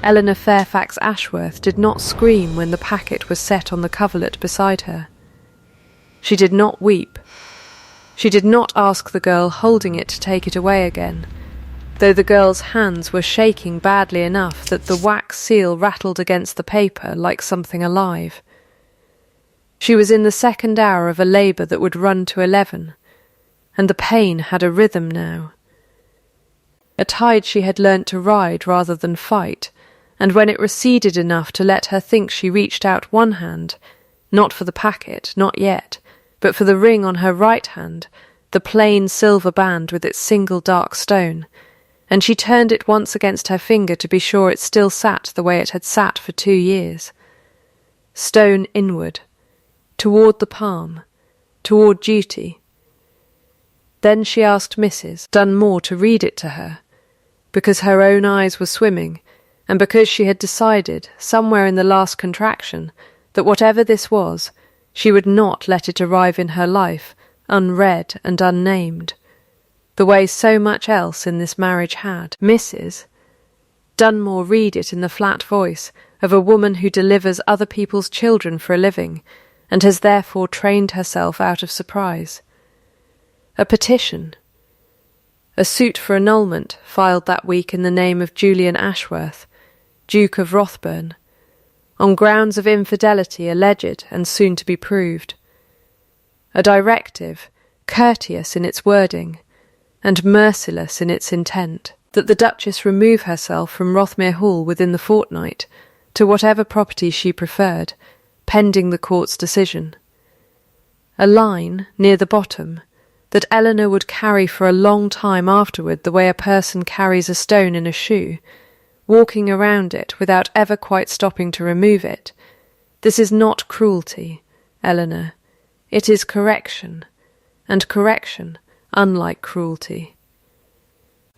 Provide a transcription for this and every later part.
Eleanor Fairfax Ashworth did not scream when the packet was set on the coverlet beside her. She did not weep. She did not ask the girl holding it to take it away again, though the girl's hands were shaking badly enough that the wax seal rattled against the paper like something alive. She was in the second hour of a labour that would run to 11, and the pain had a rhythm now. A tide she had learnt to ride rather than fight, and when it receded enough to let her think she reached out one hand, not for the packet, not yet, but for the ring on her right hand, the plain silver band with its single dark stone, and she turned it once against her finger to be sure it still sat the way it had sat for 2 years. Stone inward, toward the palm, toward duty. Then she asked Mrs. Dunmore to read it to her, because her own eyes were swimming, and because she had decided, somewhere in the last contraction, that whatever this was, she would not let it arrive in her life, unread and unnamed, the way so much else in this marriage had. Mrs. Dunmore read it in the flat voice of a woman who delivers other people's children for a living, and has therefore trained herself out of surprise. A petition. A suit for annulment filed that week in the name of Julian Ashworth, Duke of Rothburn, on grounds of infidelity alleged and soon to be proved. A directive, courteous in its wording, and merciless in its intent, that the Duchess remove herself from Rothmere Hall within the fortnight, to whatever property she preferred, pending the court's decision. A line, near the bottom, that Eleanor would carry for a long time afterward the way a person carries a stone in a shoe, walking around it without ever quite stopping to remove it. This is not cruelty, Eleanor. It is correction, and correction, unlike cruelty,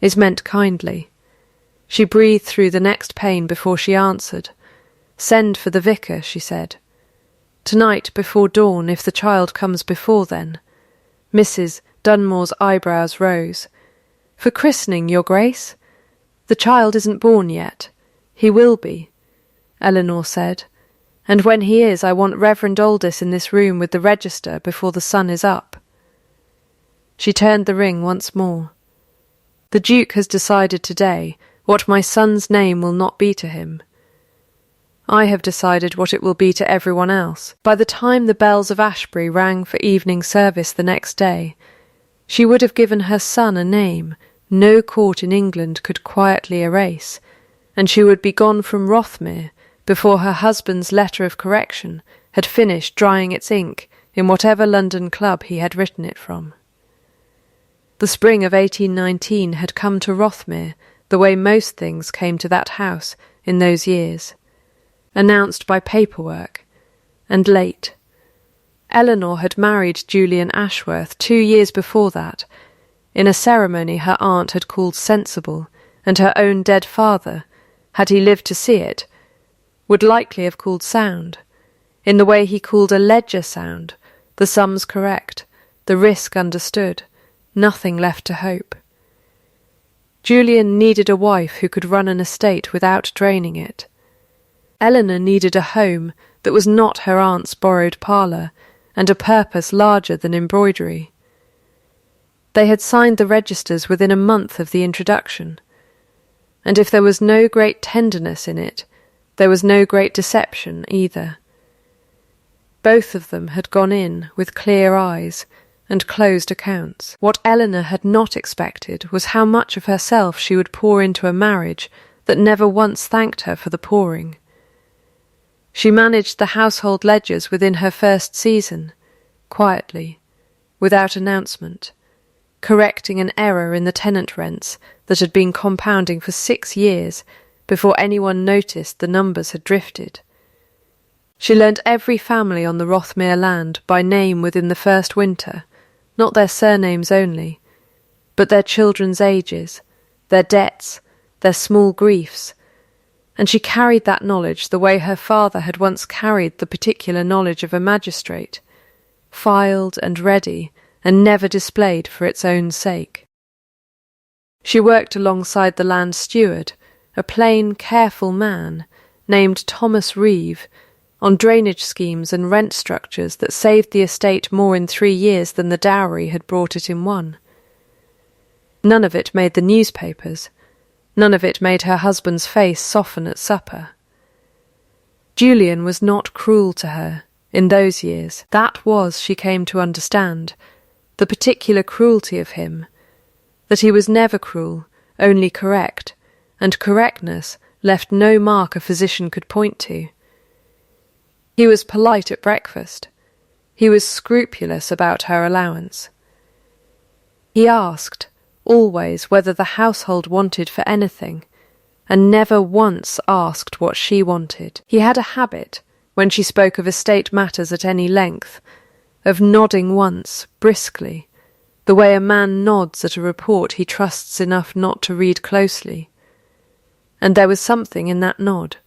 is meant kindly. She breathed through the next pain before she answered. "Send for the vicar," she said. "Tonight before dawn, if the child comes before then." Mrs. Dunmore's eyebrows rose. "For christening, your grace?" "The child isn't born yet. He will be," Eleanor said. "And when he is, I want Reverend Aldous in this room with the register before the sun is up." She turned the ring once more. "The Duke has decided today what my son's name will not be to him. I have decided what it will be to everyone else." By the time the bells of Ashbury rang for evening service the next day, she would have given her son a name no court in England could quietly erase, and she would be gone from Rothmere before her husband's letter of correction had finished drying its ink in whatever London club he had written it from. The spring of 1819 had come to Rothmere the way most things came to that house in those years, announced by paperwork, and late. Eleanor had married Julian Ashworth 2 years before that, in a ceremony her aunt had called sensible, and her own dead father, had he lived to see it, would likely have called sound, in the way he called a ledger sound, the sums correct, the risk understood, nothing left to hope. Julian needed a wife who could run an estate without draining it. Eleanor needed a home that was not her aunt's borrowed parlour, and a purpose larger than embroidery. They had signed the registers within a month of the introduction, and if there was no great tenderness in it, there was no great deception either. Both of them had gone in with clear eyes and closed accounts. What Eleanor had not expected was how much of herself she would pour into a marriage that never once thanked her for the pouring. She managed the household ledgers within her first season, quietly, without announcement, correcting an error in the tenant rents that had been compounding for 6 years before anyone noticed the numbers had drifted. She learnt every family on the Rothmere land by name within the first winter, not their surnames only, but their children's ages, their debts, their small griefs, and she carried that knowledge the way her father had once carried the particular knowledge of a magistrate, filed and ready, and never displayed for its own sake. She worked alongside the land steward, a plain, careful man named Thomas Reeve, on drainage schemes and rent structures that saved the estate more in 3 years than the dowry had brought it in 1. None of it made the newspapers. None of it made her husband's face soften at supper. Julian was not cruel to her in those years. That was, she came to understand, the particular cruelty of him, that he was never cruel, only correct, and correctness left no mark a physician could point to. He was polite at breakfast. He was scrupulous about her allowance. He asked, always, whether the household wanted for anything, and never once asked what she wanted. He had a habit, when she spoke of estate matters at any length, of nodding once, briskly, the way a man nods at a report he trusts enough not to read closely. And there was something in that nod,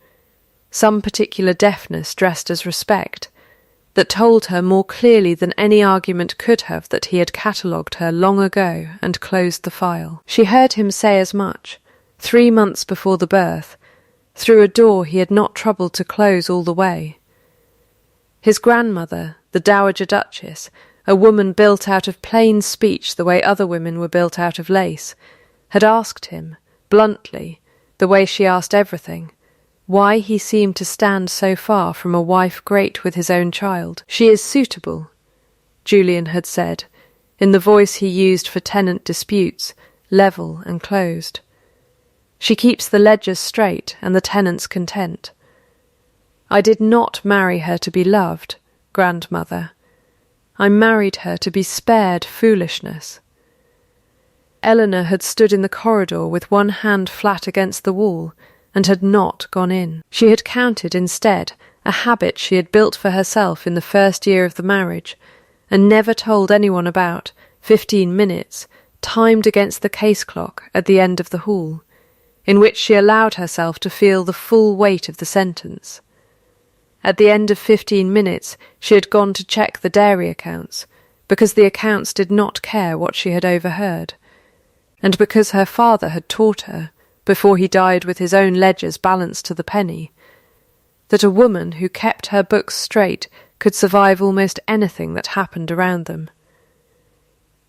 some particular deftness dressed as respect, that told her more clearly than any argument could have that he had catalogued her long ago and closed the file. She heard him say as much, 3 months before the birth, through a door he had not troubled to close all the way. His grandmother, the Dowager Duchess, a woman built out of plain speech the way other women were built out of lace, had asked him, bluntly, the way she asked everything, why he seemed to stand so far from a wife great with his own child. "She is suitable," Julian had said, in the voice he used for tenant disputes, level and closed. "She keeps the ledgers straight and the tenants content. I did not marry her to be loved, grandmother. I married her to be spared foolishness." Eleanor had stood in the corridor with one hand flat against the wall, and had not gone in. She had counted, instead, a habit she had built for herself in the first year of the marriage, and never told anyone about, 15 minutes, timed against the case clock at the end of the hall, in which she allowed herself to feel the full weight of the sentence. At the end of 15 minutes she had gone to check the dairy accounts, because the accounts did not care what she had overheard, and because her father had taught her, before he died with his own ledgers balanced to the penny, that a woman who kept her books straight could survive almost anything that happened around them.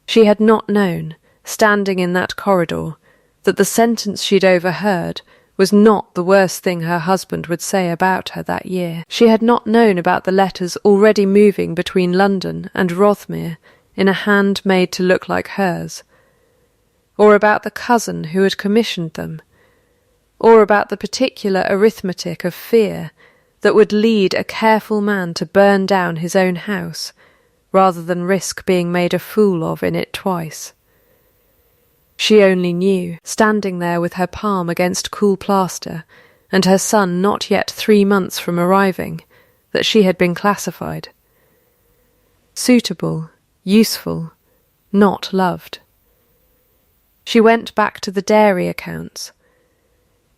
She had not known, standing in that corridor, that the sentence she'd overheard was not the worst thing her husband would say about her that year. She had not known about the letters already moving between London and Rothmere in a hand made to look like hers, or about the cousin who had commissioned them, or about the particular arithmetic of fear that would lead a careful man to burn down his own house, rather than risk being made a fool of in it twice. She only knew, standing there with her palm against cool plaster, and her son not yet 3 months from arriving, that she had been classified. Suitable, useful, not loved. She went back to the dairy accounts.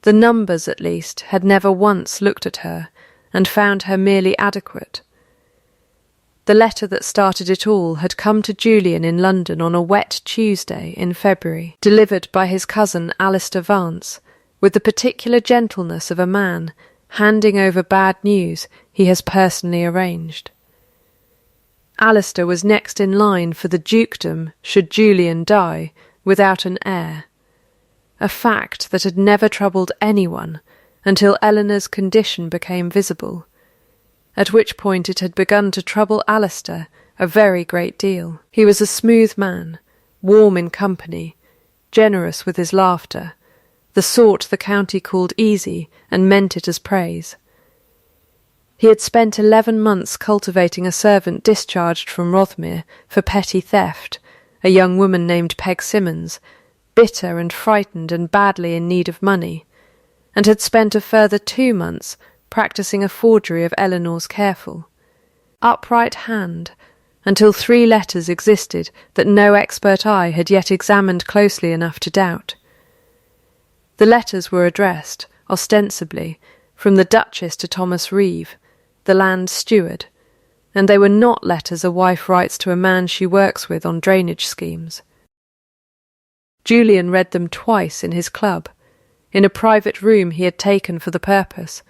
The numbers, at least, had never once looked at her, and found her merely adequate. The letter that started it all had come to Julian in London on a wet Tuesday in February, delivered by his cousin Alistair Vance, with the particular gentleness of a man handing over bad news he has personally arranged. Alistair was next in line for the dukedom should Julian die without an heir, a fact that had never troubled anyone until Eleanor's condition became visible, at which point it had begun to trouble Alistair a very great deal. He was a smooth man, warm in company, generous with his laughter, the sort the county called easy and meant it as praise. He had spent 11 months cultivating a servant discharged from Rothmere for petty theft, a young woman named Peg Simmons, bitter and frightened and badly in need of money, and had spent a further 2 months practising a forgery of Eleanor's careful, upright hand, until 3 letters existed that no expert eye had yet examined closely enough to doubt. The letters were addressed, ostensibly, from the Duchess to Thomas Reeve, the land steward, and they were not letters a wife writes to a man she works with on drainage schemes. Julian read them twice in his club, in a private room he had taken for the purpose,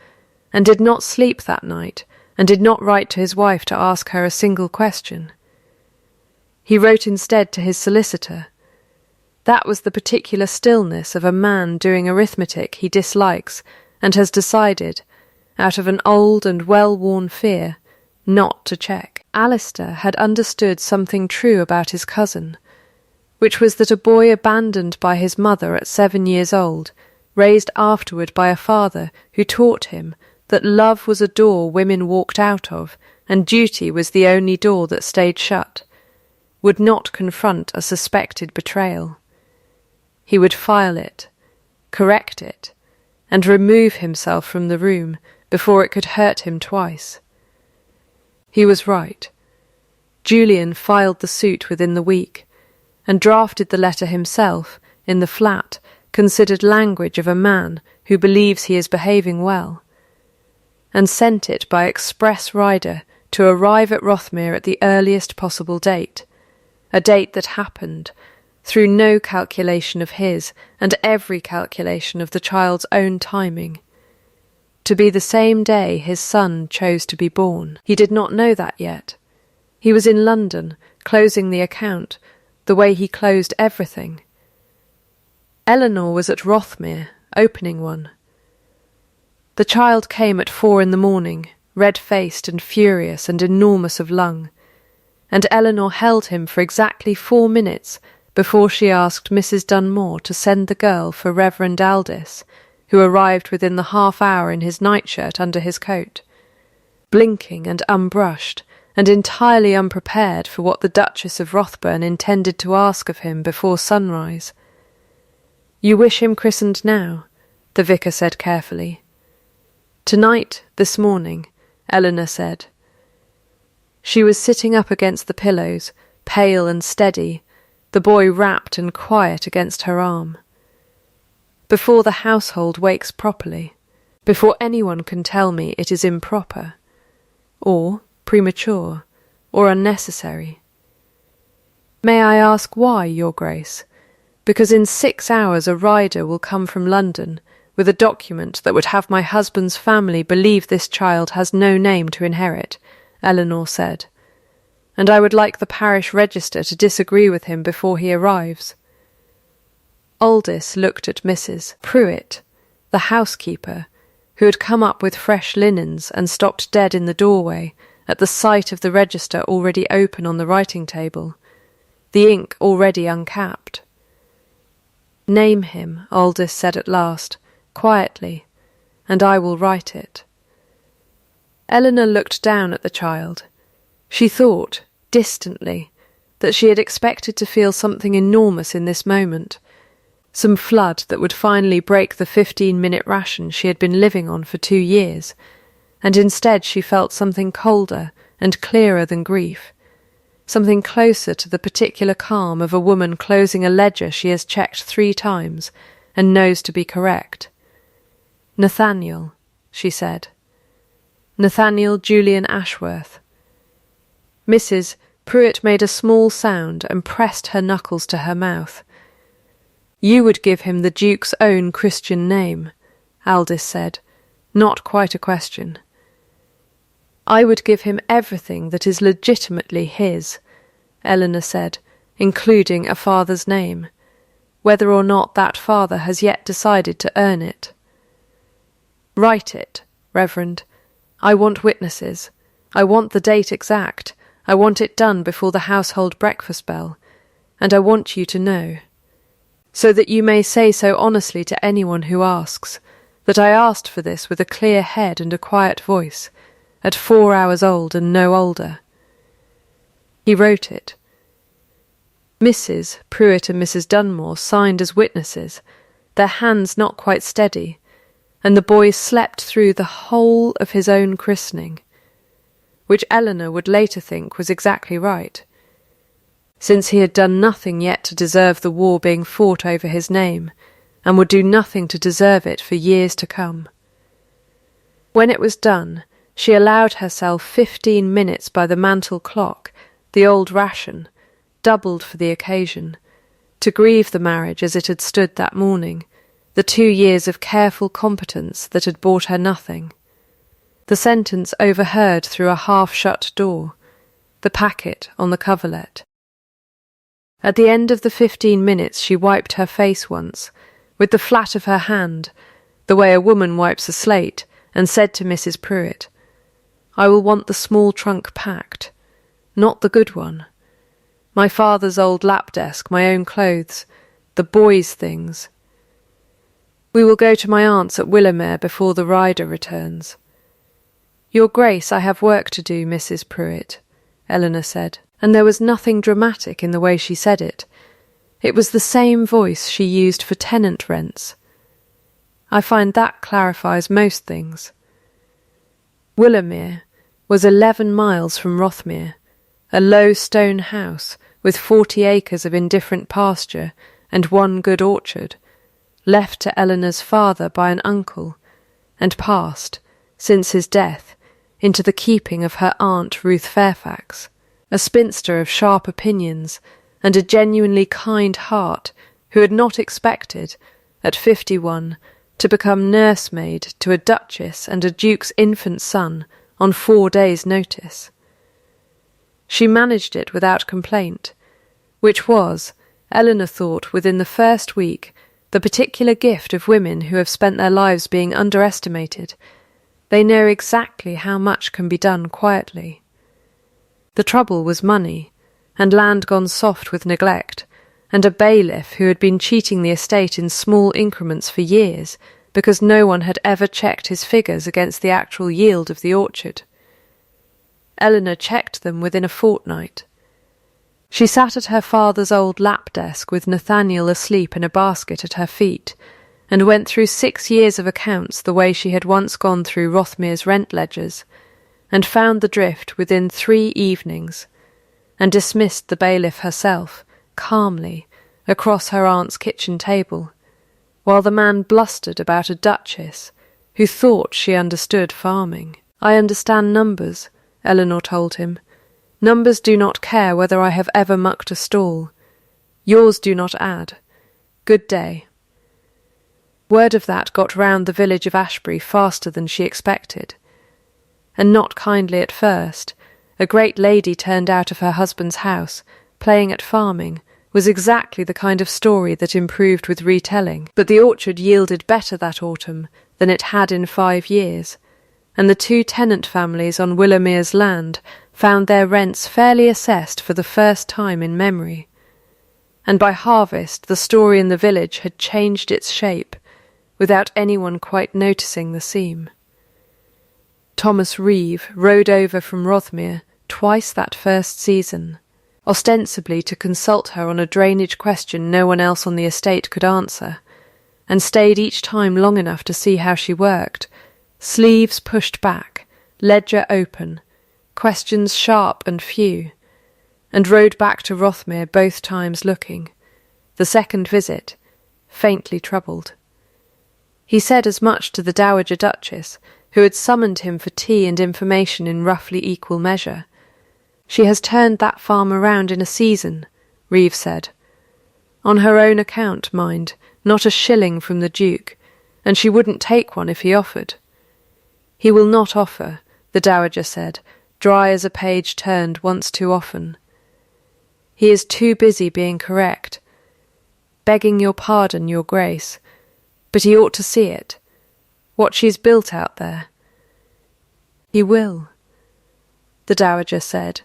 and did not sleep that night, and did not write to his wife to ask her a single question. He wrote instead to his solicitor. That was the particular stillness of a man doing arithmetic he dislikes and has decided, out of an old and well-worn fear, not to check. Alistair had understood something true about his cousin, which was that a boy abandoned by his mother at 7 years old, raised afterward by a father who taught him that love was a door women walked out of and duty was the only door that stayed shut, would not confront a suspected betrayal. He would file it, correct it, and remove himself from the room before it could hurt him twice. He was right. Julian filed the suit within the week, and drafted the letter himself in the flat, considered language of a man who believes he is behaving well, and sent it by express rider to arrive at Rothmere at the earliest possible date, a date that happened, through no calculation of his and every calculation of the child's own timing, to be the same day his son chose to be born. He did not know that yet. He was in London, closing the account, the way he closed everything. Eleanor was at Rothmere, opening one. The child came at 4 a.m, red-faced and furious and enormous of lung, and Eleanor held him for exactly 4 minutes before she asked Mrs. Dunmore to send the girl for Reverend Aldis, who arrived within the half-hour in his nightshirt under his coat, blinking and unbrushed, and entirely unprepared for what the Duchess of Rothburn intended to ask of him before sunrise. "You wish him christened now?" the vicar said carefully. "Tonight, this morning," Eleanor said. She was sitting up against the pillows, pale and steady, the boy wrapped and quiet against her arm. "Before the household wakes properly, before anyone can tell me it is improper, or premature, or unnecessary." "May I ask why, Your Grace?" "Because in 6 hours a rider will come from London with a document that would have my husband's family believe this child has no name to inherit," Eleanor said, "and I would like the parish register to disagree with him before he arrives." Aldis looked at Mrs. Pruitt, the housekeeper, who had come up with fresh linens and stopped dead in the doorway at the sight of the register already open on the writing-table, the ink already uncapped. "Name him," Aldis said at last, quietly, "and I will write it." Eleanor looked down at the child. She thought, distantly, that she had expected to feel something enormous in this moment, some flood that would finally break the 15-minute ration she had been living on for 2 years, and instead she felt something colder and clearer than grief, something closer to the particular calm of a woman closing a ledger she has checked 3 times and knows to be correct. "Nathaniel," she said. "Nathaniel Julian Ashworth." Mrs. Pruitt made a small sound and pressed her knuckles to her mouth. "You would give him the Duke's own Christian name," Aldis said, not quite a question. "I would give him everything that is legitimately his," Eleanor said, "including a father's name, whether or not that father has yet decided to earn it." "Write it, Reverend. I want witnesses. I want the date exact. I want it done before the household breakfast bell, and I want you to know, so that you may say so honestly to anyone who asks, that I asked for this with a clear head and a quiet voice, at 4 hours old and no older." He wrote it. Mrs. Pruitt and Mrs. Dunmore signed as witnesses, their hands not quite steady, and the boy slept through the whole of his own christening, which Eleanor would later think was exactly right, since he had done nothing yet to deserve the war being fought over his name, and would do nothing to deserve it for years to come. When it was done, she allowed herself 15 minutes by the mantel clock, the old ration, doubled for the occasion, to grieve the marriage as it had stood that morning, the 2 years of careful competence that had bought her nothing. The sentence overheard through a half-shut door, the packet on the coverlet. At the end of the 15 minutes she wiped her face once, with the flat of her hand, the way a woman wipes a slate, and said to Mrs. Pruitt, "I will want the small trunk packed, not the good one. My father's old lap desk, my own clothes, the boys' things. We will go to my aunt's at Willowmere before the rider returns." "Your Grace, I have work to do, Mrs. Pruitt," Eleanor said, and there was nothing dramatic in the way she said it. It was the same voice she used for tenant rents. I find that clarifies most things. Willowmere was 11 miles from Rothmere, a low stone house with 40 acres of indifferent pasture and 1 good orchard, left to Eleanor's father by an uncle, and passed, since his death, into the keeping of her aunt Ruth Fairfax, a spinster of sharp opinions and a genuinely kind heart who had not expected, at 51, to become nursemaid to a duchess and a duke's infant son on 4 days' notice. She managed it without complaint, which was, Eleanor thought, within the first week, the particular gift of women who have spent their lives being underestimated. They know exactly how much can be done quietly. The trouble was money, and land gone soft with neglect, and a bailiff who had been cheating the estate in small increments for years because no one had ever checked his figures against the actual yield of the orchard. Eleanor checked them within a fortnight. She sat at her father's old lap desk with Nathaniel asleep in a basket at her feet, and went through 6 years of accounts the way she had once gone through Rothmere's rent ledgers, and found the drift within 3 evenings, and dismissed the bailiff herself, calmly, across her aunt's kitchen table, while the man blustered about a duchess who thought she understood farming. "I understand numbers," Eleanor told him. "Numbers do not care whether I have ever mucked a stall. Yours do not add. Good day." Word of that got round the village of Ashbury faster than she expected. And not kindly at first, a great lady turned out of her husband's house, playing at farming, was exactly the kind of story that improved with retelling. But the orchard yielded better that autumn than it had in 5 years, and the 2 tenant families on Willowmere's land found their rents fairly assessed for the first time in memory. And by harvest the story in the village had changed its shape, without anyone quite noticing the seam. Thomas Reeve rode over from Rothmere twice that first season, ostensibly to consult her on a drainage question no one else on the estate could answer, and stayed each time long enough to see how she worked, sleeves pushed back, ledger open, questions sharp and few, and rode back to Rothmere both times looking, the second visit, faintly troubled. He said as much to the Dowager Duchess, who had summoned him for tea and information in roughly equal measure. "She has turned that farm around in a season," Reeve said. "On her own account, mind, not a shilling from the Duke, and she wouldn't take one if he offered." "He will not offer," the Dowager said, dry as a page turned once too often. "He is too busy being correct. Begging your pardon, your Grace, but he ought to see it, what she's built out there." "He will," the Dowager said,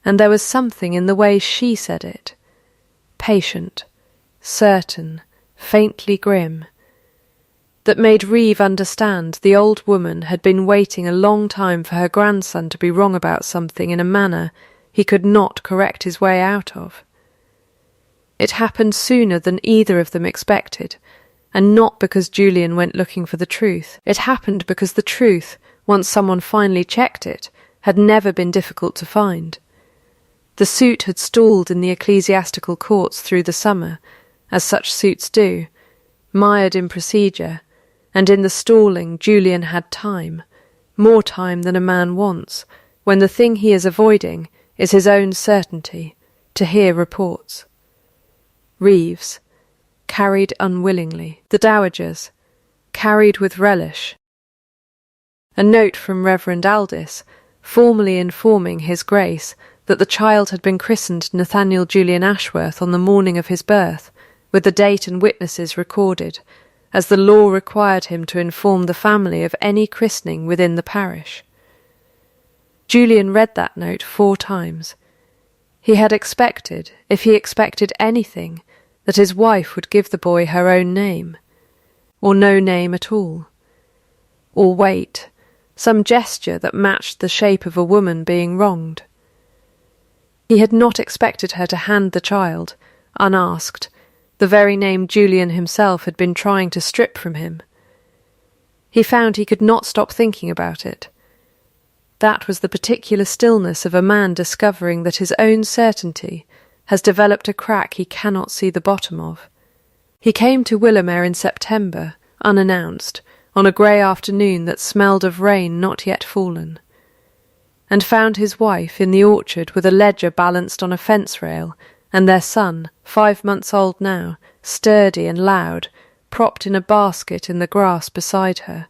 and there was something in the way she said it, patient, certain, faintly grim, that made Reeve understand the old woman had been waiting a long time for her grandson to be wrong about something in a manner he could not correct his way out of. It happened sooner than either of them expected, and not because Julian went looking for the truth. It happened because the truth, once someone finally checked it, had never been difficult to find. The suit had stalled in the ecclesiastical courts through the summer, as such suits do, mired in procedure, and in the stalling Julian had time, more time than a man wants, when the thing he is avoiding is his own certainty, to hear reports. Reeves, carried unwillingly. The dowagers, carried with relish. A note from Reverend Aldis, formally informing His Grace that the child had been christened Nathaniel Julian Ashworth on the morning of his birth, with the date and witnesses recorded, as the law required him to inform the family of any christening within the parish. Julian read that note 4 times. He had expected, if he expected anything, that his wife would give the boy her own name, or no name at all, or wait, some gesture that matched the shape of a woman being wronged. He had not expected her to hand the child, unasked, the very name Julian himself had been trying to strip from him. He found he could not stop thinking about it. That was the particular stillness of a man discovering that his own certainty has developed a crack he cannot see the bottom of. He came to Willamere in September, unannounced, on a grey afternoon that smelled of rain not yet fallen, and found his wife in the orchard with a ledger balanced on a fence rail, and their son, 5 months old now, sturdy and loud, propped in a basket in the grass beside her,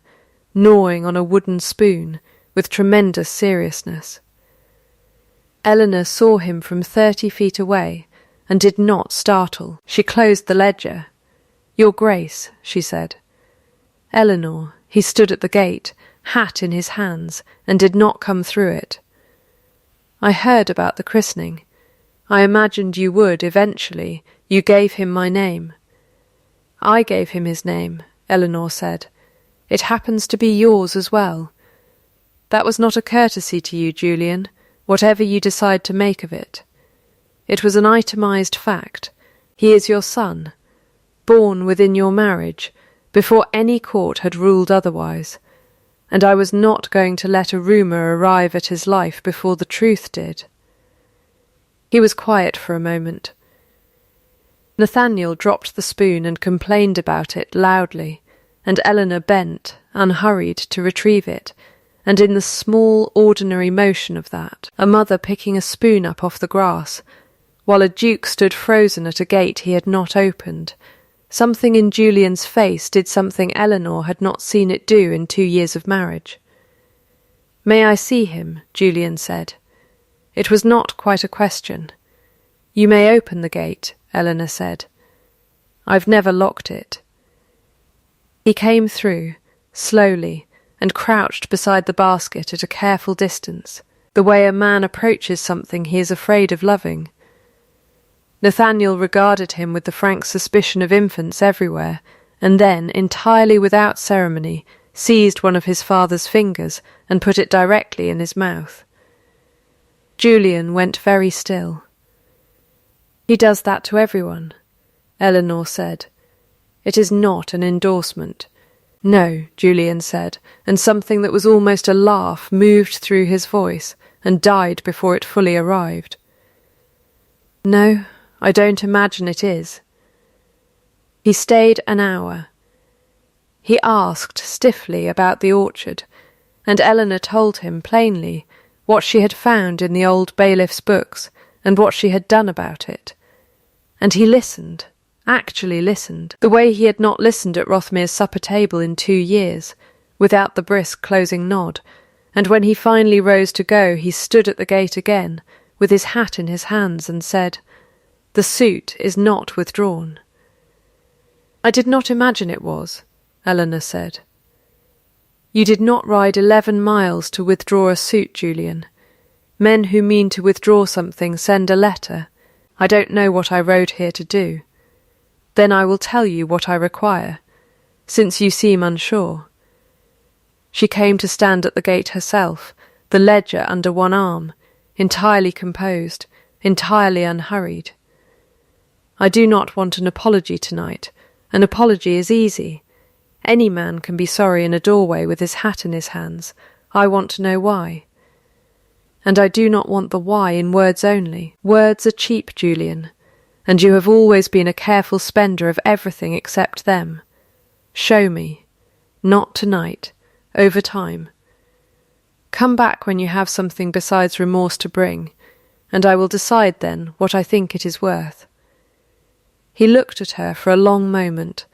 gnawing on a wooden spoon, with tremendous seriousness. Eleanor saw him from 30 feet away, and did not startle. She closed the ledger. "Your Grace," she said. "Eleanor," he stood at the gate, hat in his hands, and did not come through it. "I heard about the christening. I imagined you would, eventually. You gave him my name." "I gave him his name," Eleanor said. "It happens to be yours as well. That was not a courtesy to you, Julian, whatever you decide to make of it. It was an itemized fact. He is your son, born within your marriage, before any court had ruled otherwise, and I was not going to let a rumour arrive at his life before the truth did." He was quiet for a moment. Nathaniel dropped the spoon and complained about it loudly, and Eleanor bent, unhurried, to retrieve it, and in the small, ordinary motion of that, a mother picking a spoon up off the grass, while a duke stood frozen at a gate he had not opened, something in Julian's face did something Eleanor had not seen it do in 2 years of marriage. "May I see him?" Julian said. It was not quite a question. "You may open the gate," Eleanor said. "I've never locked it." He came through, slowly, and crouched beside the basket at a careful distance, the way a man approaches something he is afraid of loving. Nathaniel regarded him with the frank suspicion of infants everywhere, and then, entirely without ceremony, seized one of his father's fingers and put it directly in his mouth. Julian went very still. "He does that to everyone," Eleanor said. "It is not an endorsement." "No," Julian said, and something that was almost a laugh moved through his voice and died before it fully arrived. "No, I don't imagine it is." He stayed an hour. He asked stiffly about the orchard, and Eleanor told him plainly what she had found in the old bailiff's books and what she had done about it. And he listened, actually listened, the way he had not listened at Rothmere's supper table in 2 years, without the brisk closing nod, and when he finally rose to go he stood at the gate again, with his hat in his hands, and said, "The suit is not withdrawn." "I did not imagine it was," Eleanor said. "You did not ride 11 miles to withdraw a suit, Julian. Men who mean to withdraw something send a letter. I don't know what I rode here to do. Then I will tell you what I require, since you seem unsure." She came to stand at the gate herself, the ledger under one arm, entirely composed, entirely unhurried. "I do not want an apology tonight. An apology is easy. Any man can be sorry in a doorway with his hat in his hands. I want to know why. And I do not want the why in words only. Words are cheap, Julian, and you have always been a careful spender of everything except them. Show me. Not tonight. Over time. Come back when you have something besides remorse to bring, and I will decide then what I think it is worth." He looked at her for a long moment,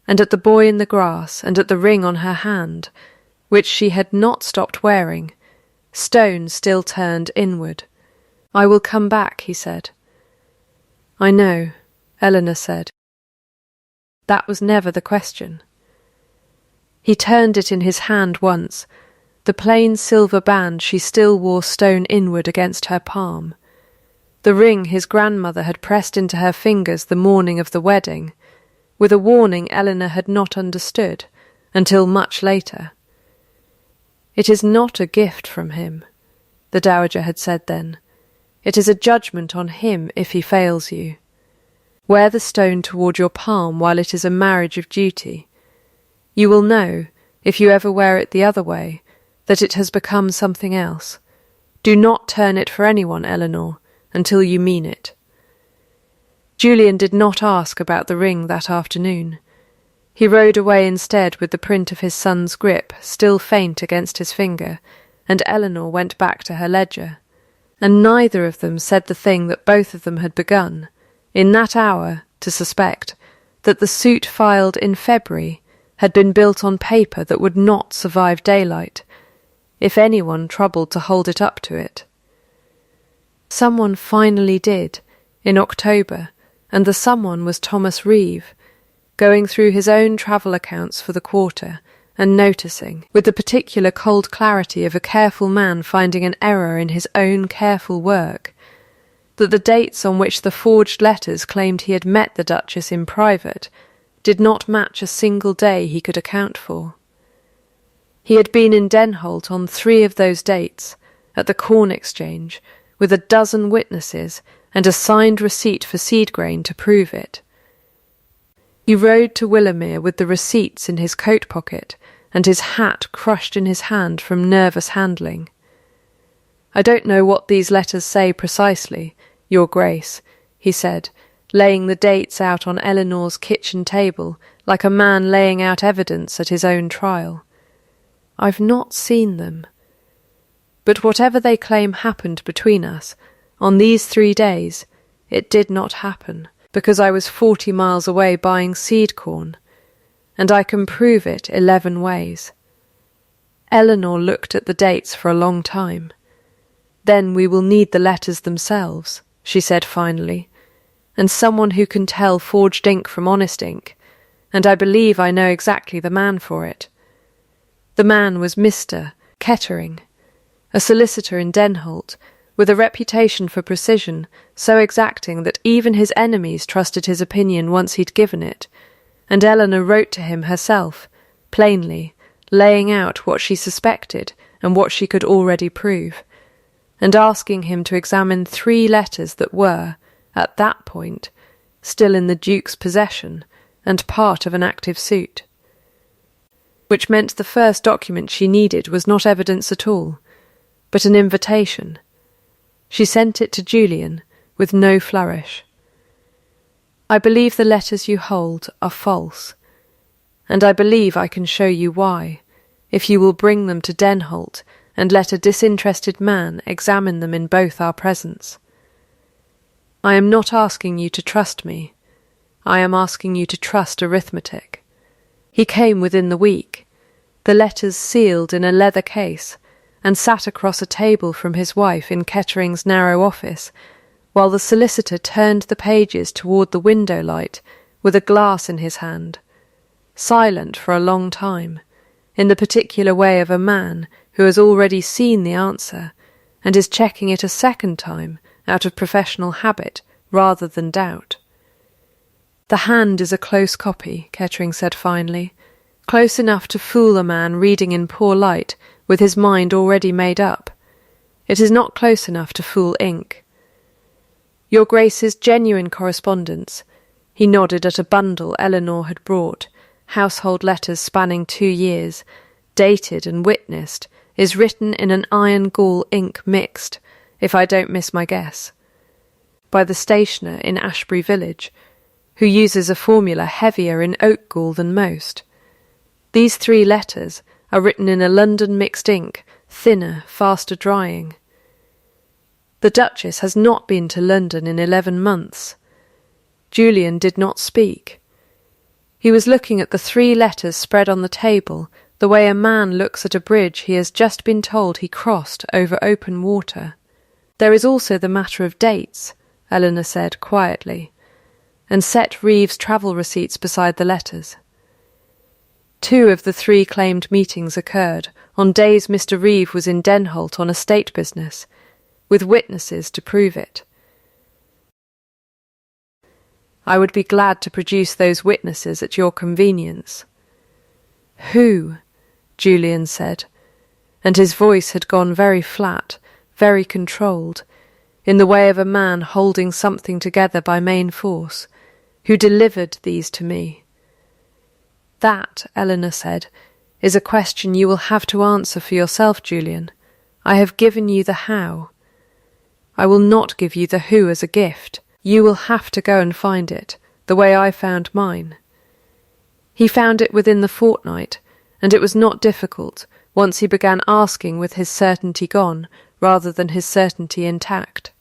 and at the boy in the grass, and at the ring on her hand, which she had not stopped wearing, stone still turned inward. "I will come back," he said. "I know," Eleanor said. That was never the question. He turned it in his hand once, the plain silver band she still wore stone inward against her palm, the ring his grandmother had pressed into her fingers the morning of the wedding, with a warning Eleanor had not understood until much later. "It is not a gift from him," the dowager had said then. "It is a judgment on him if he fails you. Wear the stone toward your palm while it is a marriage of duty. You will know, if you ever wear it the other way, that it has become something else. Do not turn it for anyone, Eleanor, until you mean it." Julian did not ask about the ring that afternoon. He rode away instead with the print of his son's grip still faint against his finger, and Eleanor went back to her ledger. And neither of them said the thing that both of them had begun, in that hour, to suspect, that the suit filed in February had been built on paper that would not survive daylight, if anyone troubled to hold it up to it. Someone finally did, in October, and the someone was Thomas Reeve, going through his own travel accounts for the quarter and noticing, with the particular cold clarity of a careful man finding an error in his own careful work, that the dates on which the forged letters claimed he had met the Duchess in private did not match a single day he could account for. He had been in Denholt on 3 of those dates, at the Corn Exchange, with a dozen witnesses and a signed receipt for seed grain to prove it. He rode to Willowmere with the receipts in his coat pocket and his hat crushed in his hand from nervous handling. "I don't know what these letters say precisely, Your Grace," he said, laying the dates out on Eleanor's kitchen table like a man laying out evidence at his own trial. "I've not seen them. But whatever they claim happened between us, on these 3 days, it did not happen, because I was 40 miles away buying seed corn, and I can prove it 11 ways." Eleanor looked at the dates for a long time. "Then we will need the letters themselves," she said finally, "and someone who can tell forged ink from honest ink, and I believe I know exactly the man for it." The man was Mr. Kettering, a solicitor in Denholt, with a reputation for precision so exacting that even his enemies trusted his opinion once he'd given it, and Eleanor wrote to him herself, plainly, laying out what she suspected and what she could already prove, and asking him to examine 3 letters that were, at that point, still in the Duke's possession and part of an active suit. Which meant the first document she needed was not evidence at all, but an invitation. She sent it to Julian with no flourish. "I believe the letters you hold are false, and I believe I can show you why, if you will bring them to Denholt and let a disinterested man examine them in both our presence. I am not asking you to trust me. I am asking you to trust arithmetic." He came within the week, the letters sealed in a leather case, and sat across a table from his wife in Kettering's narrow office, while the solicitor turned the pages toward the window light with a glass in his hand, silent for a long time, in the particular way of a man who has already seen the answer and is checking it a second time out of professional habit rather than doubt. "The hand is a close copy," Kettering said finally, "close enough to fool a man reading in poor light with his mind already made up. It is not close enough to fool ink. Your Grace's genuine correspondence," he nodded at a bundle Eleanor had brought, household letters spanning 2 years, dated and witnessed, is written in an iron gall ink mixed, if I don't miss my guess, by the stationer in Ashbury Village, who uses a formula heavier in oak gall than most. These 3 letters are written in a London mixed ink, thinner, faster drying. The Duchess has not been to London in 11 months. Julian did not speak. He was looking at the 3 letters spread on the table, the way a man looks at a bridge he has just been told he crossed over open water. "There is also the matter of dates," Eleanor said quietly, and set Reeves' travel receipts beside the letters. 2 of the 3 claimed meetings occurred on days Mr. Reeve was in Denholt on estate business, with witnesses to prove it. "I would be glad to produce those witnesses at your convenience." "Who?" Julian said, and his voice had gone very flat, very controlled, in the way of a man holding something together by main force. "Who delivered these to me?" "That," Eleanor said, "is a question you will have to answer for yourself, Julian. I have given you the how. I will not give you the who as a gift. You will have to go and find it, the way I found mine." He found it within the fortnight, and it was not difficult once he began asking with his certainty gone, rather than his certainty intact.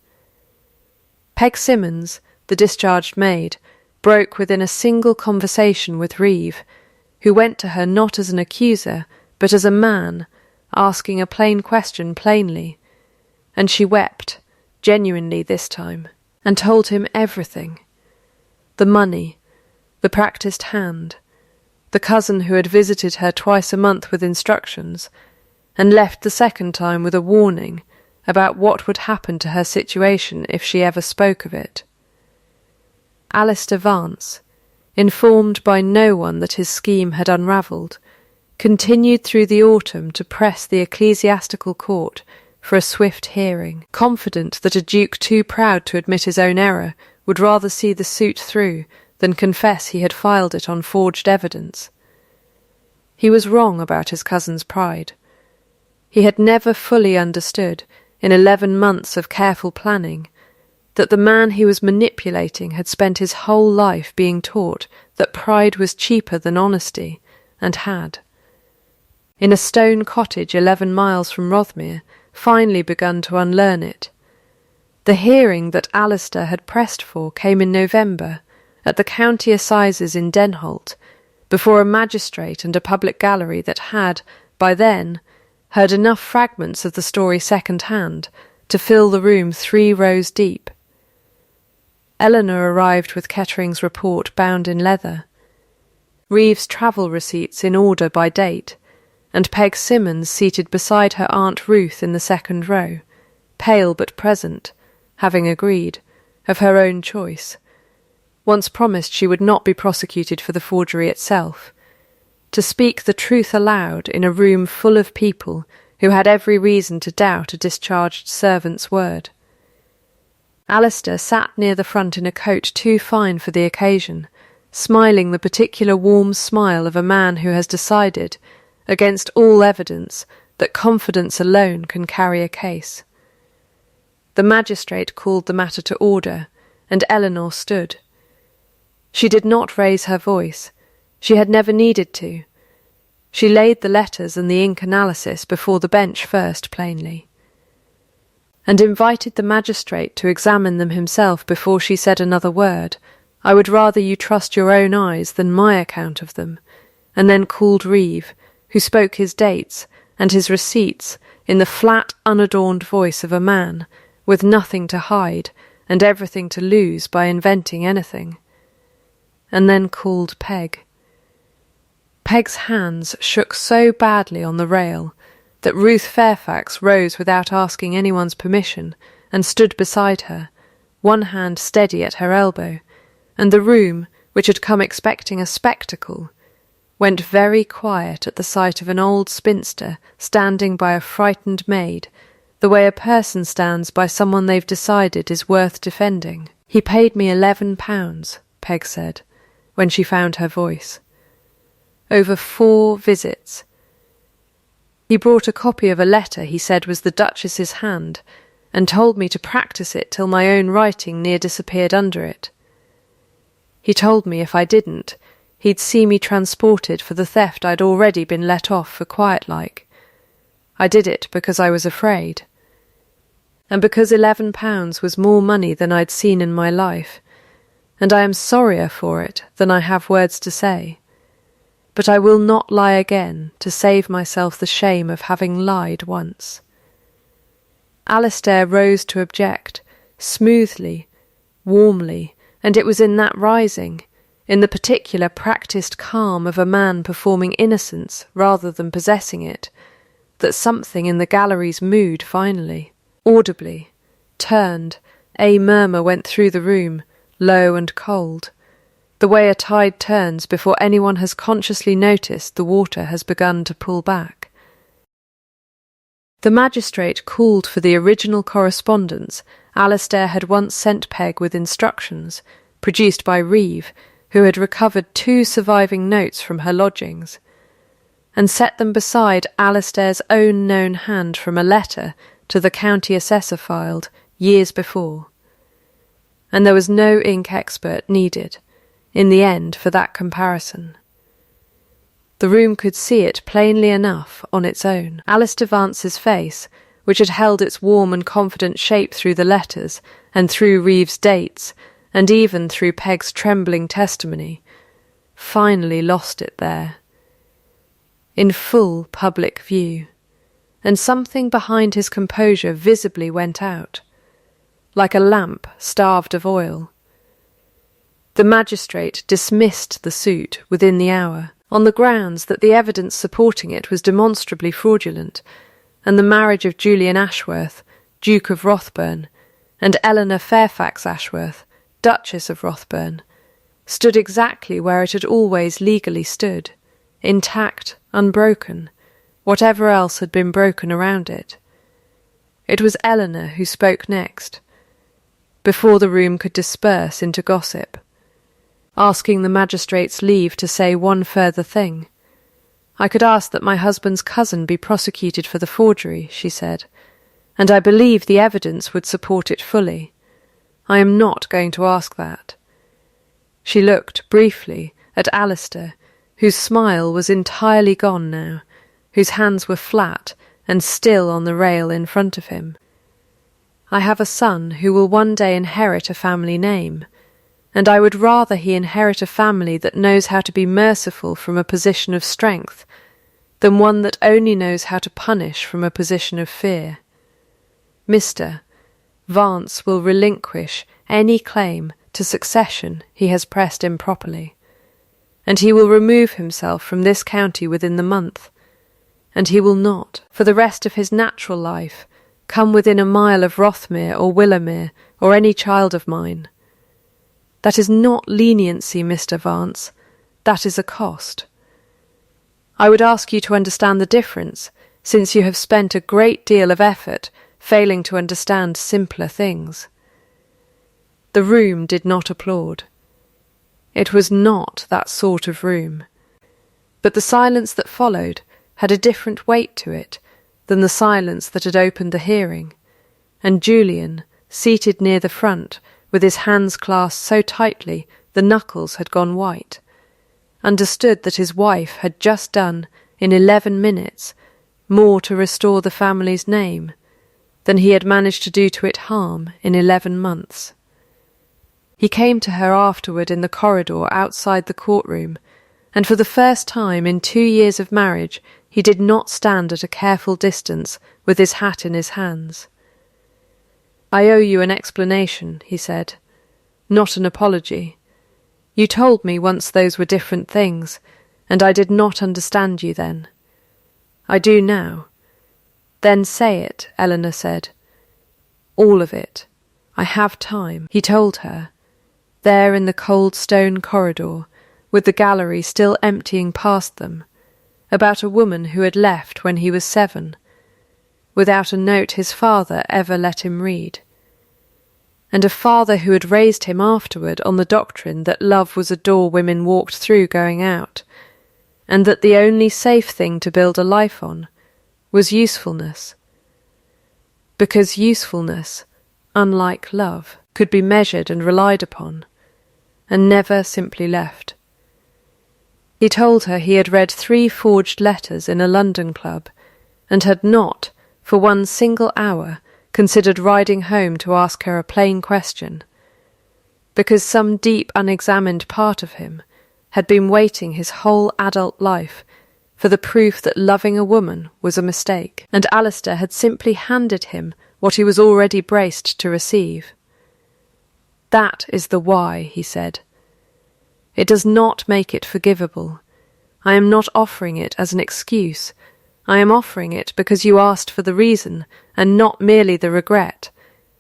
Peg Simmons, the discharged maid, broke within a single conversation with Reeve, who went to her not as an accuser, but as a man, asking a plain question plainly, and she wept, genuinely this time, and told him everything. The money, the practised hand, the cousin who had visited her twice a month with instructions, and left the second time with a warning about what would happen to her situation if she ever spoke of it. Alistair Vance, informed by no one that his scheme had unravelled, continued through the autumn to press the ecclesiastical court for a swift hearing, confident that a duke too proud to admit his own error would rather see the suit through than confess he had filed it on forged evidence. He was wrong about his cousin's pride. He had never fully understood, in 11 months of careful planning, that the man he was manipulating had spent his whole life being taught that pride was cheaper than honesty, and had, in a stone cottage 11 miles from Rothmere, finally begun to unlearn it. The hearing that Alistair had pressed for came in November, at the county assizes in Denholt, before a magistrate and a public gallery that had, by then, heard enough fragments of the story second-hand to fill the room 3 rows deep. Eleanor arrived with Kettering's report bound in leather, Reeves' travel receipts in order by date, and Peg Simmons seated beside her Aunt Ruth in the second row, pale but present, having agreed, of her own choice, once promised she would not be prosecuted for the forgery itself, to speak the truth aloud in a room full of people who had every reason to doubt a discharged servant's word. Alistair sat near the front in a coat too fine for the occasion, smiling the particular warm smile of a man who has decided, against all evidence, that confidence alone can carry a case. The magistrate called the matter to order, and Eleanor stood. She did not raise her voice. She had never needed to. She laid the letters and the ink analysis before the bench first plainly, and invited the magistrate to examine them himself before she said another word. "I would rather you trust your own eyes than my account of them," and then called Reeve, who spoke his dates and his receipts in the flat, unadorned voice of a man, with nothing to hide and everything to lose by inventing anything, and then called Peg. Peg's hands shook so badly on the rail that Ruth Fairfax rose without asking anyone's permission and stood beside her, one hand steady at her elbow, and the room, which had come expecting a spectacle, went very quiet at the sight of an old spinster standing by a frightened maid, the way a person stands by someone they've decided is worth defending. "He paid me £11, Peg said, when she found her voice. "Over 4 visits. He brought a copy of a letter he said was the Duchess's hand, and told me to practise it till my own writing near disappeared under it. He told me if I didn't, he'd see me transported for the theft I'd already been let off for quiet-like. I did it because I was afraid, and because £11 was more money than I'd seen in my life, and I am sorrier for it than I have words to say. But I will not lie again to save myself the shame of having lied once." Alistair rose to object, smoothly, warmly, and it was in that rising, in the particular practised calm of a man performing innocence rather than possessing it, that something in the gallery's mood finally, audibly, turned. A murmur went through the room, low and cold, the way a tide turns before anyone has consciously noticed the water has begun to pull back. The magistrate called for the original correspondence Alistair had once sent Peg with instructions, produced by Reeve, who had recovered 2 surviving notes from her lodgings, and set them beside Alistair's own known hand from a letter to the county assessor filed years before. And there was no ink expert needed, in the end, for that comparison. The room could see it plainly enough on its own. Alistair Vance's face, which had held its warm and confident shape through the letters, and through Reeve's dates, and even through Peg's trembling testimony, finally lost it there, in full public view, and something behind his composure visibly went out, like a lamp starved of oil. The magistrate dismissed the suit within the hour, on the grounds that the evidence supporting it was demonstrably fraudulent, and the marriage of Julian Ashworth, Duke of Rothburn, and Eleanor Fairfax Ashworth, Duchess of Rothburn, stood exactly where it had always legally stood, intact, unbroken, whatever else had been broken around it. It was Eleanor who spoke next, before the room could disperse into gossip, asking the magistrate's leave to say one further thing. "I could ask that my husband's cousin be prosecuted for the forgery," she said, "and I believe the evidence would support it fully. I am not going to ask that." She looked briefly at Alistair, whose smile was entirely gone now, whose hands were flat and still on the rail in front of him. "I have a son who will one day inherit a family name, and I would rather he inherit a family that knows how to be merciful from a position of strength than one that only knows how to punish from a position of fear. Mr. Vance will relinquish any claim to succession he has pressed improperly, and he will remove himself from this county within the month, and he will not, for the rest of his natural life, come within a mile of Rothmere or Willowmere or any child of mine. That is not leniency, Mr. Vance. That is a cost. I would ask you to understand the difference, since you have spent a great deal of effort failing to understand simpler things." The room did not applaud. It was not that sort of room. But the silence that followed had a different weight to it than the silence that had opened the hearing, and Julian, seated near the front, with his hands clasped so tightly the knuckles had gone white, understood that his wife had just done, in 11 minutes, more to restore the family's name than he had managed to do to it harm in 11 months. He came to her afterward in the corridor outside the courtroom, and for the first time in 2 years of marriage he did not stand at a careful distance with his hat in his hands. "I owe you an explanation," he said, "not an apology. You told me once those were different things, and I did not understand you then. I do now." "Then say it," Eleanor said. "All of it. I have time," he told her, there in the cold stone corridor, with the gallery still emptying past them, about a woman who had left when he was 7, without a note his father ever let him read, and a father who had raised him afterward on the doctrine that love was a door women walked through going out, and that the only safe thing to build a life on was usefulness, because usefulness, unlike love, could be measured and relied upon, and never simply left. He told her he had read 3 forged letters in a London club, and had not, for one single hour, considered riding home to ask her a plain question. because some deep unexamined part of him had been waiting his whole adult life for the proof that loving a woman was a mistake, and Alistair had simply handed him what he was already braced to receive. "That is the why," he said. "It does not make it forgivable. I am not offering it as an excuse. I am offering it because you asked for the reason, and not merely the regret,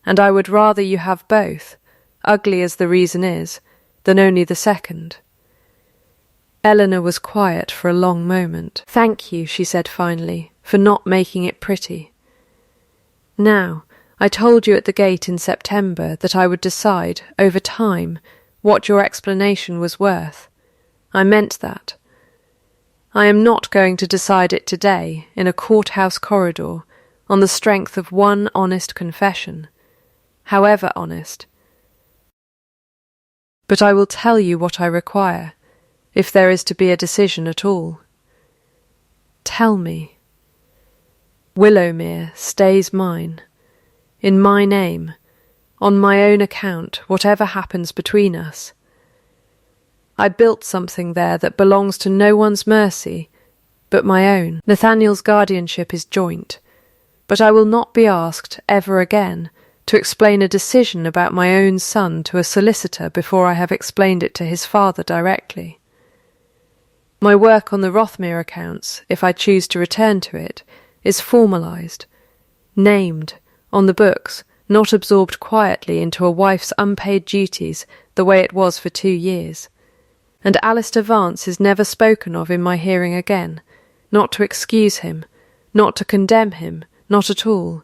and I would rather you have both, ugly as the reason is, than only the second." Eleanor was quiet for a long moment. "Thank you," she said finally, "for not making it pretty. Now, I told you at the gate in September that I would decide, over time, what your explanation was worth. I meant that. I am not going to decide it today, in a courthouse corridor, on the strength of one honest confession, however honest. But I will tell you what I require, if there is to be a decision at all. Tell me. Willowmere stays mine, in my name, on my own account, whatever happens between us. I built something there that belongs to no one's mercy but my own. Nathaniel's guardianship is joint, but I will not be asked, ever again, to explain a decision about my own son to a solicitor before I have explained it to his father directly. My work on the Rothmere accounts, if I choose to return to it, is formalised, named, on the books, not absorbed quietly into a wife's unpaid duties the way it was for 2 years. And Alistair Vance is never spoken of in my hearing again, not to excuse him, not to condemn him, not at all.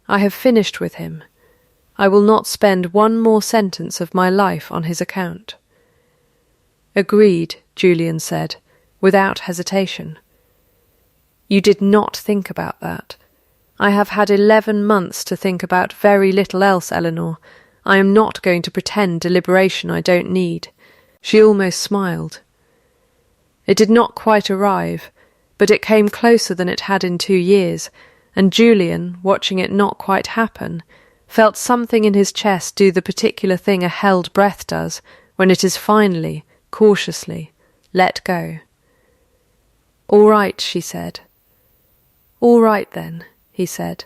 I have finished with him. I will not spend one more sentence of my life on his account. Agreed, Julian said, without hesitation. You did not think about that. I have had 11 months to think about very little else, Eleanor. I am not going to pretend deliberation I don't need. She almost smiled. It did not quite arrive, but it came closer than it had in 2 years, and Julian, watching it not quite happen, felt something in his chest do the particular thing a held breath does when it is finally, cautiously, let go. "All right," she said. "All right then," he said.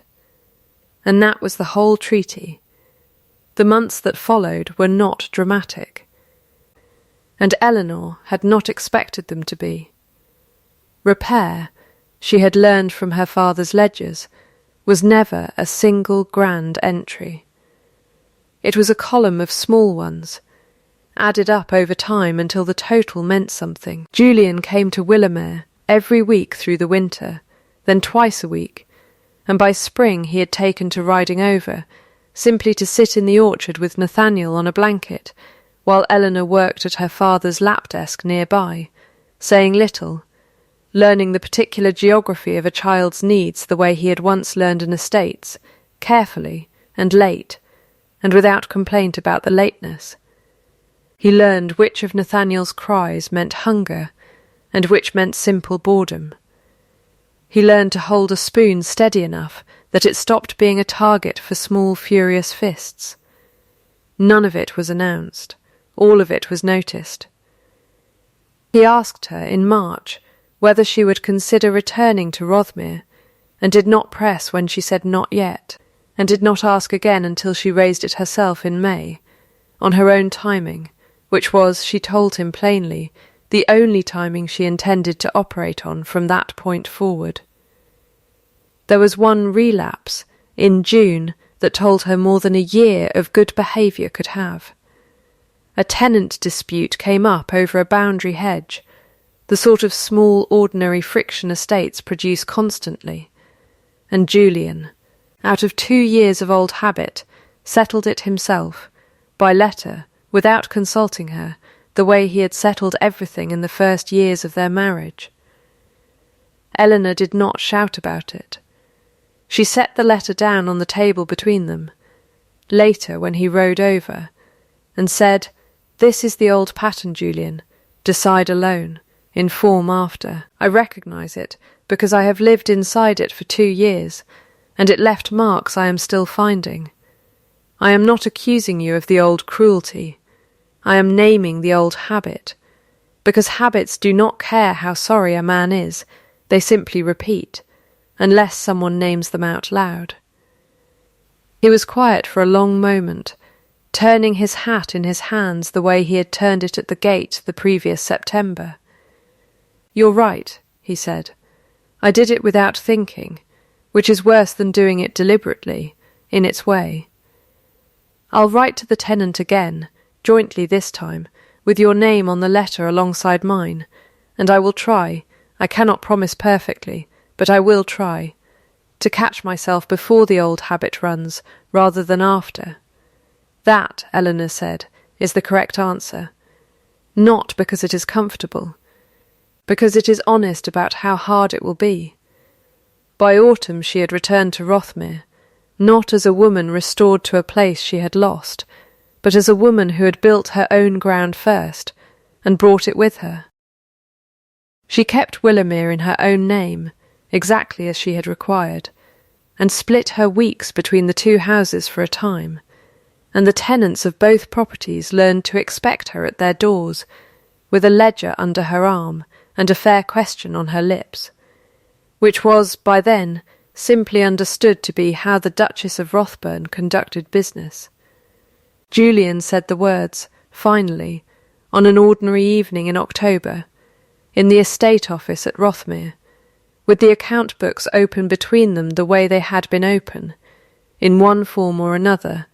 And that was the whole treaty. The months that followed were not dramatic. And Eleanor had not expected them to be. Repair, she had learned from her father's ledgers, was never a single grand entry. It was a column of small ones, added up over time until the total meant something. Julian came to Willowmere every week through the winter, then twice a week, and by spring he had taken to riding over, simply to sit in the orchard with Nathaniel on a blanket, while Eleanor worked at her father's lap desk nearby, saying little, learning the particular geography of a child's needs the way he had once learned an estate's, carefully and late, and without complaint about the lateness. He learned which of Nathaniel's cries meant hunger, and which meant simple boredom. He learned to hold a spoon steady enough that it stopped being a target for small, furious fists. None of it was announced. All of it was noticed. He asked her in March whether she would consider returning to Rothmere, and did not press when she said not yet, and did not ask again until she raised it herself in May, on her own timing, which was, she told him plainly, the only timing she intended to operate on from that point forward. There was one relapse, in June, that told her more than a year of good behaviour could have. A tenant dispute came up over a boundary hedge, the sort of small, ordinary friction estates produce constantly, and Julian, out of 2 years of old habit, settled it himself, by letter, without consulting her, the way he had settled everything in the first years of their marriage. Eleanor did not shout about it. She set the letter down on the table between them, later when he rode over, and said, "This is the old pattern, Julian. Decide alone. Inform after. I recognise it, because I have lived inside it for 2 years, and it left marks I am still finding. I am not accusing you of the old cruelty. I am naming the old habit, because habits do not care how sorry a man is, they simply repeat, unless someone names them out loud. He was quiet for a long moment, turning his hat in his hands the way he had turned it at the gate the previous September. "You're right," he said. "I did it without thinking, which is worse than doing it deliberately, in its way. I'll write to the tenant again, jointly this time, with your name on the letter alongside mine, and I will try, I cannot promise perfectly, but I will try, to catch myself before the old habit runs, rather than after. That," Eleanor said, "is the correct answer. Not because it is comfortable, because it is honest about how hard it will be." By autumn she had returned to Rothmere, not as a woman restored to a place she had lost, but as a woman who had built her own ground first, and brought it with her. She kept Willowmere in her own name, exactly as she had required, and split her weeks between the two houses for a time, and the tenants of both properties learned to expect her at their doors, with a ledger under her arm and a fair question on her lips, which was, by then, simply understood to be how the Duchess of Rothburn conducted business. Julian said the words, finally, on an ordinary evening in October, in the estate office at Rothmere, with the account books open between them the way they had been open, in one form or another,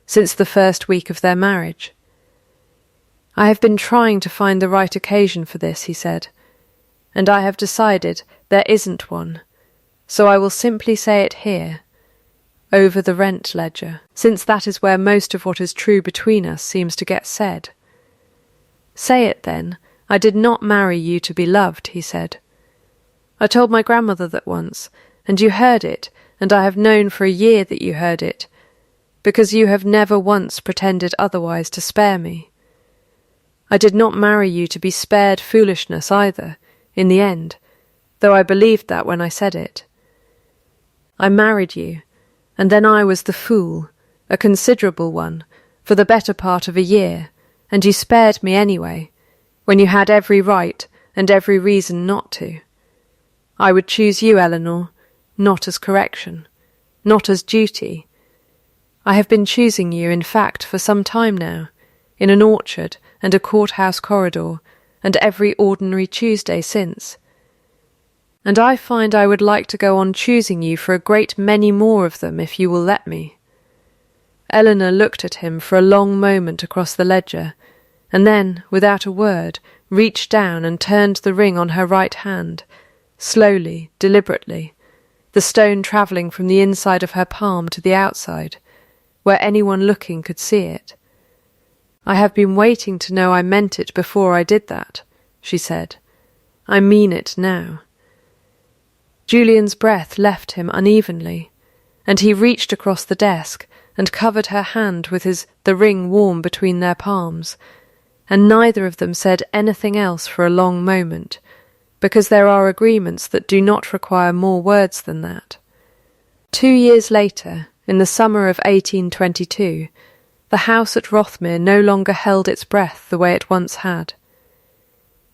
since the first week of their marriage. "I have been trying to find the right occasion for this," he said, "and I have decided there isn't one, so I will simply say it here, over the rent ledger, since that is where most of what is true between us seems to get said." "Say it, then. I did not marry you to be loved," he said. "I told my grandmother that once, and you heard it, and I have known for a year that you heard it, because you have never once pretended otherwise to spare me. I did not marry you to be spared foolishness either, in the end, though I believed that when I said it. I married you, and then I was the fool, a considerable one, for the better part of a year, and you spared me anyway, when you had every right and every reason not to. I would choose you, Eleanor, not as correction, not as duty. I have been choosing you, in fact, for some time now, in an orchard and a courthouse corridor, and every ordinary Tuesday since. And I find I would like to go on choosing you for a great many more of them if you will let me." Eleanor looked at him for a long moment across the ledger, and then, without a word, reached down and turned the ring on her right hand, slowly, deliberately, the stone travelling from the inside of her palm to the outside, where anyone looking could see it. "I have been waiting to know I meant it before I did that," she said. "I mean it now." Julian's breath left him unevenly, and he reached across the desk and covered her hand with the ring warm between their palms, and neither of them said anything else for a long moment, because there are agreements that do not require more words than that. 2 years later, in the summer of 1822, the house at Rothmere no longer held its breath the way it once had.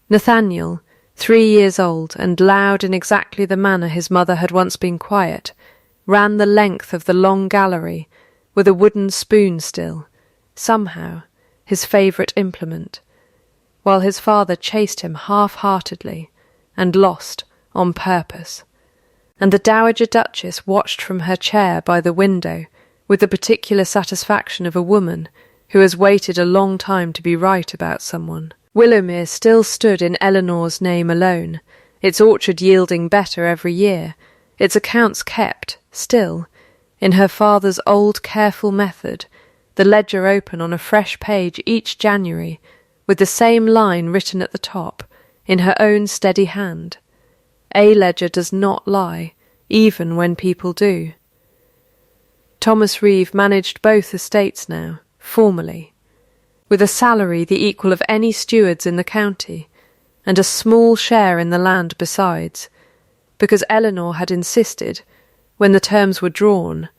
Nathaniel, 3 years old and loud in exactly the manner his mother had once been quiet, ran the length of the long gallery with a wooden spoon still, somehow, his favourite implement, while his father chased him half-heartedly and lost on purpose, and the Dowager Duchess watched from her chair by the window with the particular satisfaction of a woman who has waited a long time to be right about someone. Willowmere still stood in Eleanor's name alone, its orchard yielding better every year, its accounts kept, still, in her father's old careful method, the ledger open on a fresh page each January, with the same line written at the top, in her own steady hand. A ledger does not lie, even when people do. Thomas Reeve managed both estates now, formally, with a salary the equal of any stewards in the county, and a small share in the land besides, because Eleanor had insisted, when the terms were drawn,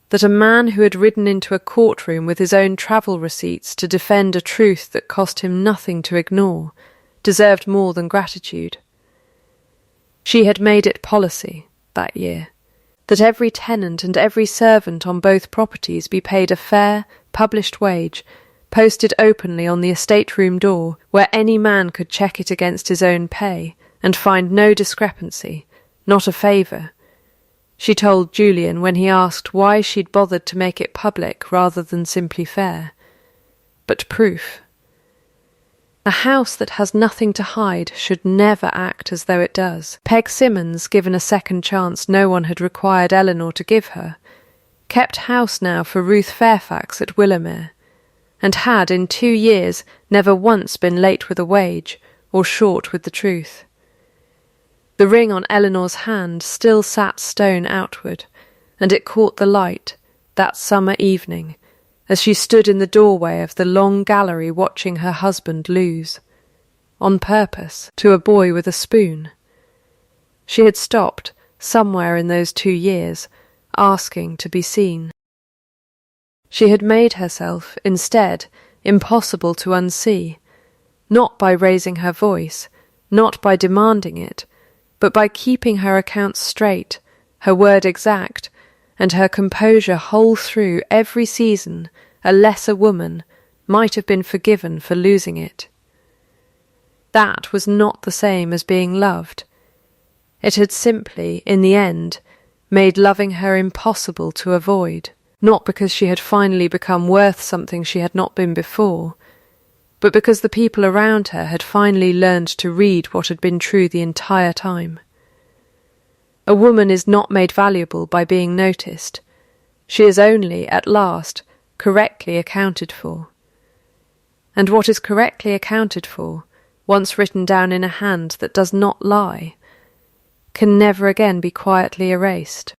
that a man who had ridden into a courtroom with his own travel receipts to defend a truth that cost him nothing to ignore deserved more than gratitude. She had made it policy, that year, that every tenant and every servant on both properties be paid a fair, published wage, posted openly on the estate room door, where any man could check it against his own pay, and find no discrepancy, not a favour. She told Julian when he asked why she'd bothered to make it public rather than simply fair. But proof. A house that has nothing to hide should never act as though it does. Peg Simmons, given a second chance no one had required Eleanor to give her, kept house now for Ruth Fairfax at Willowmere, and had in 2 years never once been late with a wage or short with the truth. The ring on Eleanor's hand still sat stone outward, and it caught the light, that summer evening, as she stood in the doorway of the long gallery watching her husband lose, on purpose, to a boy with a spoon. She had stopped, somewhere in those 2 years, asking to be seen. She had made herself, instead, impossible to unsee, not by raising her voice, not by demanding it, but by keeping her accounts straight, her word exact, and her composure whole through every season. A lesser woman might have been forgiven for losing it. That was not the same as being loved. It had simply, in the end, made loving her impossible to avoid, not because she had finally become worth something she had not been before, but because the people around her had finally learned to read what had been true the entire time. A woman is not made valuable by being noticed. She is only, at last, correctly accounted for. And what is correctly accounted for, once written down in a hand that does not lie, can never again be quietly erased.